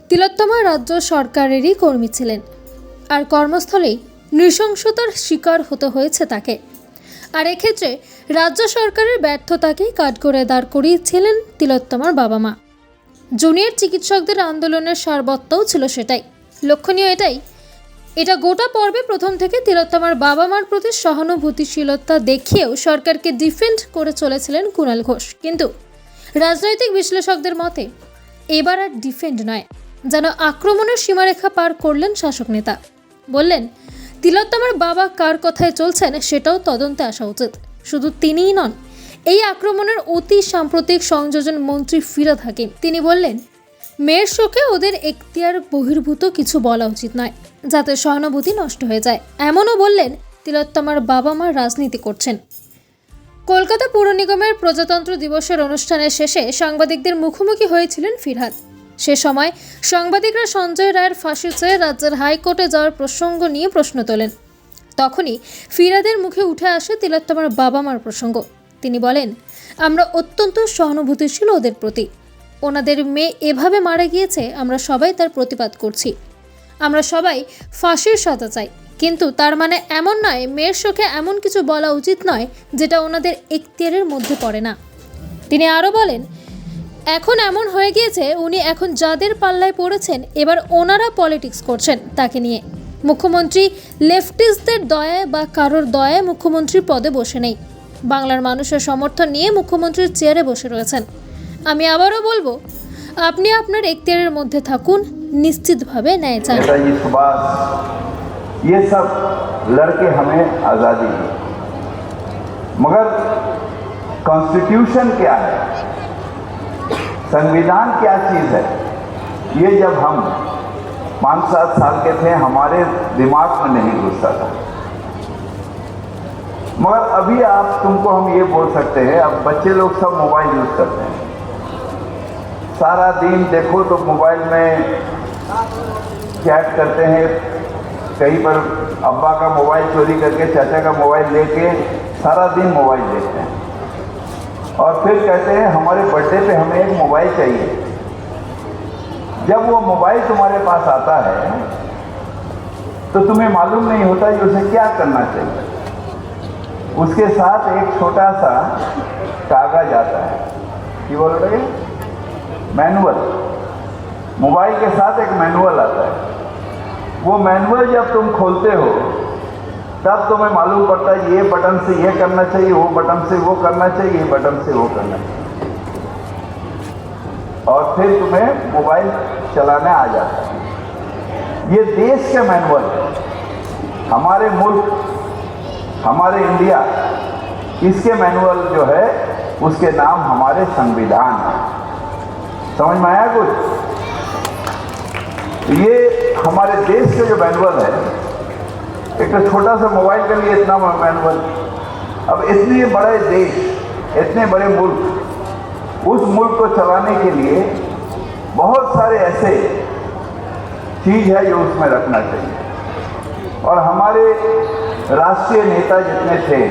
তিলোত্তমা রাজ্য সরকারেরই কর্মী ছিলেন, আর কর্মস্থলেই নৃশংসতার শিকার হতে হয়েছে তাকে। আর এক্ষেত্রে রাজ্য সরকারের ব্যর্থতাকেই কাঠগড়ায় দাঁড় করিয়েছিলেন তিলোত্তমার বাবা মা। জুনিয়র চিকিৎসকদের আন্দোলনের সারবত্তাও ছিল সেটাই। লক্ষণীয় এটা গোটা পর্বে প্রথম থেকে তিলোত্তমার বাবা মার প্রতি সহানুভূতিশীলতা দেখিয়েও সরকারকে ডিফেন্ড করে চলেছিলেন কুণাল ঘোষ। কিন্তু রাজনৈতিক বিশ্লেষকদের মতে এবার আর ডিফেন্ড নয়, যেন আক্রমণের সীমারেখা পার করলেন শাসক নেতা। বললেন, তিলোত্তমার বাবা কার কথায় চলছেন সেটাও তদন্তে আসা উচিত। শুধু তিনিই নন, এই আক্রমণের অতি সাম্প্রতিক সংযোজন মন্ত্রী ফিরহাদ হাকিম। তিনি বললেন, মেয়ের শোকে ওদের এখতিয়ার বহির্ভূত কিছু বলা উচিত নয়, যাতে সহানুভূতি নষ্ট হয়ে যায়। এমনও বললেন, তিলোত্তমার বাবা মা রাজনীতি করছেন। কলকাতা পৌর নিগমের প্রজাতন্ত্র দিবসের অনুষ্ঠানের শেষে সাংবাদিকদের মুখোমুখি হয়েছিলেন ফিরহাদ। সে সময় সাংবাদিকরা সঞ্জয় রায়ের ফাঁসি চেয়ে রাজ্যের হাইকোর্টে যাওয়ার প্রসঙ্গ নিয়ে প্রশ্ন তোলেন। তখনই ফিরহাদের মুখে উঠে আসে তিলোত্তমার বাবা মার প্রসঙ্গ। তিনি বলেন, আমরা অত্যন্ত সহানুভূতিশীল ওদের প্রতি। ওনাদের মেয়ে এভাবে মারা গিয়েছে, আমরা সবাই তার প্রতিবাদ করছি। আমরা সবাই ফাঁসির সাজা চাই, কিন্তু তার মানে এমন নয় মেয়ের শোকে এমন কিছু বলা উচিত নয় যেটা ওনাদের এখতিয়ারের মধ্যে পড়ে না। তিনি আরও বলেন, এখন এমন হয়ে গিয়েছে উনি এখন যাদের পাল্লায় পড়েছেন এবার ওনারা পলিটিক্স করছেন তাকে নিয়ে। মুখ্যমন্ত্রী লেফটিস্টদের দয়ায় বা কারোর দয়ায় মুখ্যমন্ত্রীর পদে বসে নেই, বাংলার মানুষের সমর্থন নিয়ে মুখ্যমন্ত্রীর চেয়ারে বসে রয়েছেন। আমি আবারও বলবো, আপনি আপনার এখতিয়ারের মধ্যে থাকুন, নিশ্চিতভাবে ন্যায় চান। ये सब लड़के हमें आज़ादी दी, मगर कॉन्स्टिट्यूशन क्या है, संविधान क्या चीज़ है, ये जब हम 5-7 साल के थे हमारे दिमाग में नहीं घुसता था। मगर अभी तुमको हम ये बोल सकते हैं, अब बच्चे लोग सब मोबाइल यूज़ करते हैं, सारा दिन देखो तो मोबाइल में चैट करते हैं, कहीं पर अब्बा का मोबाइल चोरी करके चाचा का मोबाइल लेके सारा दिन मोबाइल देखते हैं, और फिर कहते हैं हमारे बर्थडे पे हमें एक मोबाइल चाहिए। जब वो मोबाइल तुम्हारे पास आता है तो तुम्हें मालूम नहीं होता कि उसे क्या करना चाहिए। उसके साथ एक छोटा सा कागज आता है, क्या बोल रहे, मैनुअल। मोबाइल के साथ एक मैनुअल आता है। वो मैनुअल जब तुम खोलते हो तब तुम्हें मालूम पड़ता है ये बटन से ये करना चाहिए, वो बटन से वो करना चाहिए, ये बटन से वो करना चाहिए, और फिर तुम्हें मोबाइल चलाने आ जाता है। ये देश के मैनुअल, हमारे मुल्क, हमारे इंडिया, इसके मैनुअल जो है उसके नाम हमारे संविधान है। समझ में आया कुछ? ये हमारे देश के जो मैनुअल है, एक तो छोटा सा मोबाइल के लिए इतना मैनुअल, अब इतने बड़े देश, इतने बड़े मुल्क, उस मुल्क को चलाने के लिए बहुत सारे ऐसे चीज़ है जो उसमें रखना चाहिए। और हमारे राष्ट्रीय नेता जितने थे,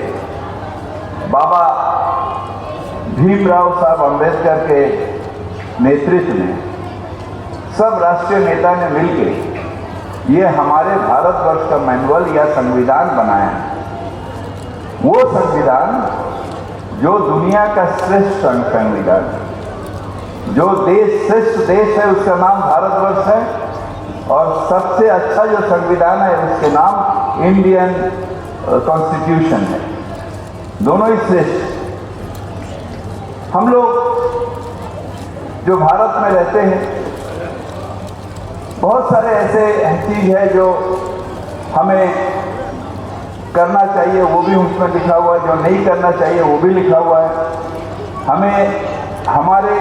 बाबा भीमराव साहब अम्बेडकर के नेतृत्व में सब राष्ट्रीय नेता ने मिलकर ये हमारे भारतवर्ष का मैनुअल या संविधान बनाया है। वो संविधान जो दुनिया का श्रेष्ठ संविधान, जो देश श्रेष्ठ देश है उसका नाम भारतवर्ष है, और सबसे अच्छा जो संविधान है उसके नाम इंडियन कॉन्स्टिट्यूशन है। दोनों ही श्रेष्ठ। हम लोग जो भारत में रहते हैं, बहुत सारे ऐसे चीज़ है जो हमें करना चाहिए, वो भी उसमें लिखा हुआ है, जो नहीं करना चाहिए वो भी लिखा हुआ है। हमें हमारे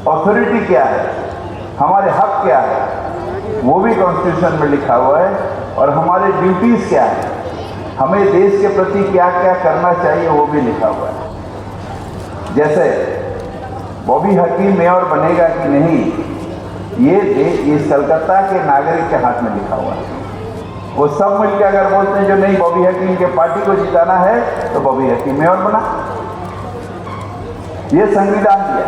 अथॉरिटी क्या है, हमारे हक क्या है, वो भी कॉन्स्टिट्यूशन में लिखा हुआ है, और हमारे ड्यूटीज़ क्या है, हमें देश के प्रति क्या क्या करना चाहिए वो भी लिखा हुआ है। जैसे बॉबी हकीम मेयर बनेगा कि नहीं, ये कलकत्ता के नागरिक के हाथ में लिखा हुआ है। वो सब मिलकर अगर बोलते हैं जो नहीं बॉबी हकीम के पार्टी को जिताना है तो बॉबी हकीम मेयर बना, ये संविधान दिया।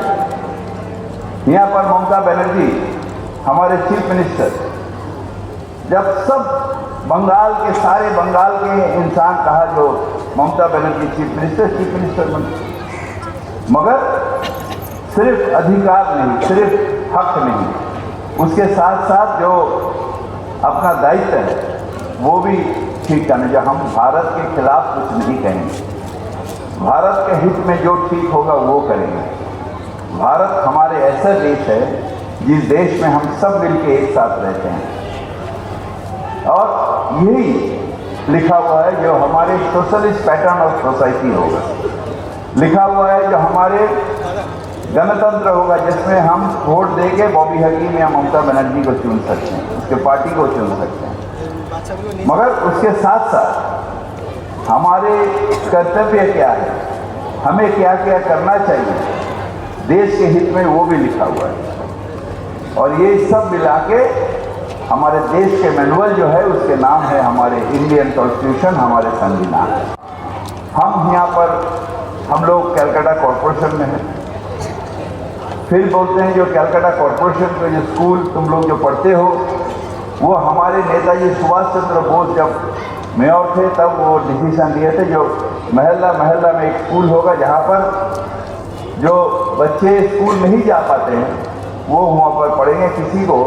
यहाँ पर ममता बनर्जी हमारे चीफ मिनिस्टर, जब सब बंगाल के सारे बंगाल के इंसान कहा जो ममता बनर्जी चीफ मिनिस्टर बने, मगर सिर्फ अधिकार नहीं, सिर्फ हक नहीं, उसके साथ साथ जो अपना दायित्व है वो भी ठीक करना। जो हम भारत के खिलाफ कुछ नहीं कहेंगे, भारत के हित में जो ठीक होगा वो करेंगे। भारत हमारे ऐसा देश है जिस देश में हम सब मिलकर एक साथ रहते हैं, और यही लिखा हुआ है जो हमारे सोशलिस्ट पैटर्न ऑफ सोसाइटी होगा, लिखा हुआ है जो हमारे गणतंत्र होगा, जिसमें हम वोट देके बॉबी हकीम या ममता बनर्जी को चुन सकते हैं, उसके पार्टी को चुन सकते हैं। मगर उसके साथ साथ हमारे कर्तव्य क्या है, हमें क्या क्या करना चाहिए देश के हित में, वो भी लिखा हुआ है। और ये सब मिला के हमारे देश के मैनुअल जो है उसके नाम है हमारे इंडियन कॉन्स्टिट्यूशन, हमारे संविधान। हम यहाँ पर हम लोग कलकत्ता कॉरपोरेशन में हैं, फिर बोलते हैं जो कलकत्ता कॉरपोरेशन के जो स्कूल तुम लोग जो पढ़ते हो वो हमारे नेताजी सुभाष चंद्र बोस जब मेयर थे तब वो डिसीजन लिए थे जो महल्ला महल्ला में एक स्कूल होगा जहाँ पर जो बच्चे स्कूल नहीं जा पाते हैं वो वहाँ पर पढ़ेंगे। किसी को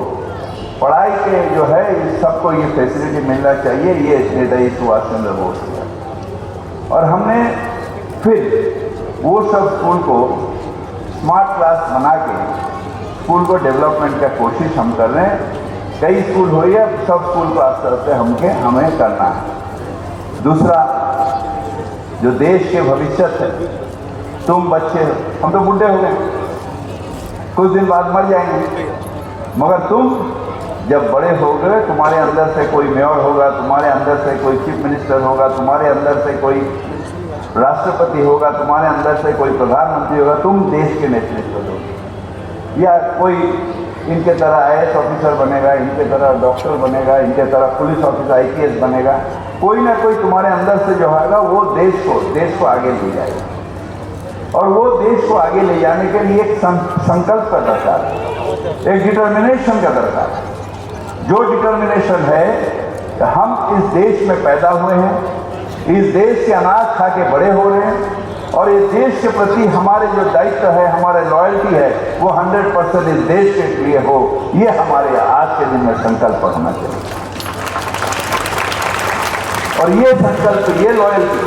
पढ़ाई के जो है सबको ये फैसिलिटी मिलना चाहिए, ये नेताजी सुभाष चंद्र बोस का। और हमने फिर वो सब स्कूल को स्मार्ट क्लास बना के स्कूल को डेवलपमेंट का कोशिश हम कर रहे हैं। कई स्कूल हुई है, सब स्कूल को आस्ते आस्ते हमें करना है। दूसरा जो देश के भविष्य है, तुम बच्चे, हम तो बूढ़े हो गए, कुछ दिन बाद मर जाएंगे, मगर तुम जब बड़े हो गए तुम्हारे अंदर से कोई मेयर होगा, तुम्हारे अंदर से कोई चीफ मिनिस्टर होगा, तुम्हारे अंदर से कोई राष्ट्रपति होगा, तुम्हारे अंदर से कोई प्रधानमंत्री होगा, तुम देश के नेतृत्व दोगे। या कोई इनके तरह IAS ऑफिसर बनेगा, इनके तरह डॉक्टर बनेगा, इनके तरह पुलिस ऑफिसर IPS बनेगा, कोई ना कोई तुम्हारे अंदर से जो होगा वो देश को आगे ले जाएगा। और वो देश को आगे ले जाने के लिए एक संकल्प का दरकार है, एक डिटर्मिनेशन का दरकार है। जो डिटर्मिनेशन है कि हम इस देश में पैदा हुए हैं, इस देश के अनाज खा के बड़े हो रहे हैं, और इस देश के प्रति हमारे जो दायित्व है, हमारे लॉयल्टी है, वो 100% इस देश के लिए हो। ये हमारे आज के दिन में संकल्प होना चाहिए। और ये संकल्प, ये लॉयल्टी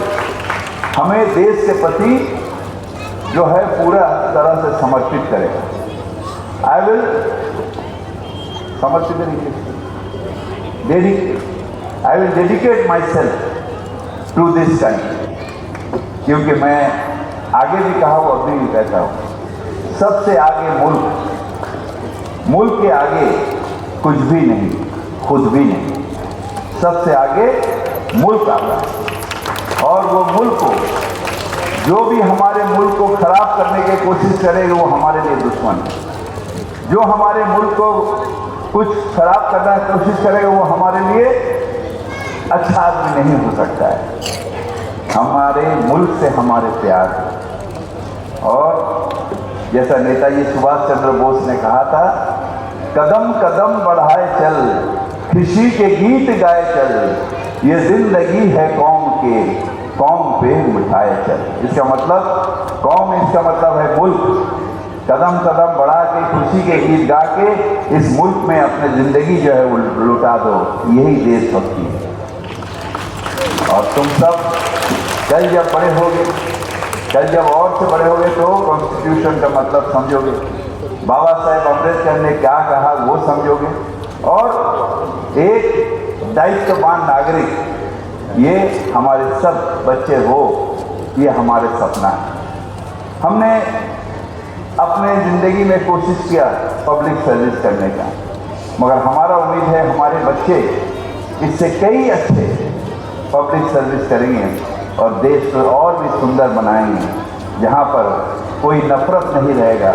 हमें देश के प्रति जो है पूरा तरह से समर्पित करेगा। आई विल समर्पित I will dedicate myself to this country. क्योंकि मैं आगे भी कहा हूँ, अभी भी कहता हूँ, सबसे आगे मुल्क के आगे कुछ भी नहीं, खुद भी नहीं, सबसे आगे मुल्क आता है। और वो मुल्क को, जो भी हमारे मुल्क को खराब करने की कोशिश करेगा वो हमारे लिए दुश्मन है। जो हमारे मुल्क को कुछ खराब करने की कोशिश करेगा वो हमारे लिए अच्छा आदमी नहीं हो सकता है। हमारे मुल्क से हमारे प्यार है। और जैसा नेताजी सुभाष चंद्र बोस ने कहा था, कदम कदम बढ़ाए चल, खुशी के गीत गाए चल, ये जिंदगी है कौम के, कौम पे मिठाए चल। इसका मतलब कौम, इसका मतलब है मुल्क। कदम कदम बढ़ा के खुशी के गीत गा के इस मुल्क में अपनी जिंदगी जो है वो लुटा दो, यही देशभक्ति है। और तुम सब कल जब बड़े होगे, कल जब और से बड़े होगे तो कॉन्स्टिट्यूशन का मतलब समझोगे, बाबा साहेब अम्बेडकर ने क्या कहा वो समझोगे, और एक दायित्ववान नागरिक ये हमारे सब बच्चे हो, ये हमारे सपना है। हमने अपने ज़िंदगी में कोशिश किया पब्लिक सर्विस करने का, मगर हमारा उम्मीद है हमारे बच्चे इससे कई अच्छे पब्लिक सर्विस करेंगे और देश को और भी सुंदर बनाएंगे, जहाँ पर कोई नफरत नहीं रहेगा,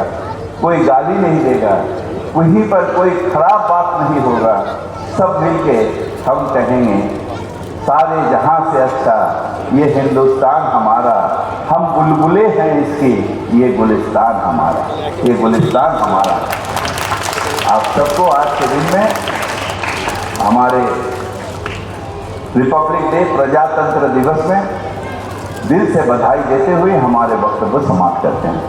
कोई गाली नहीं देगा, वहीं पर कोई खराब बात नहीं होगा। सब मिलके हम कहेंगे सारे जहां से अच्छा ये हिंदुस्तान हमारा, हम बुलबुले हैं इसके, ये गुलिस्तान हमारा, ये गुलिस्तान हमारा। आप सबको आज के दिन में हमारे रिपब्लिक डे प्रजातंत्र दिवस में दिल से बधाई देते हुए हमारे वक्तव्य समाप्त करते हैं।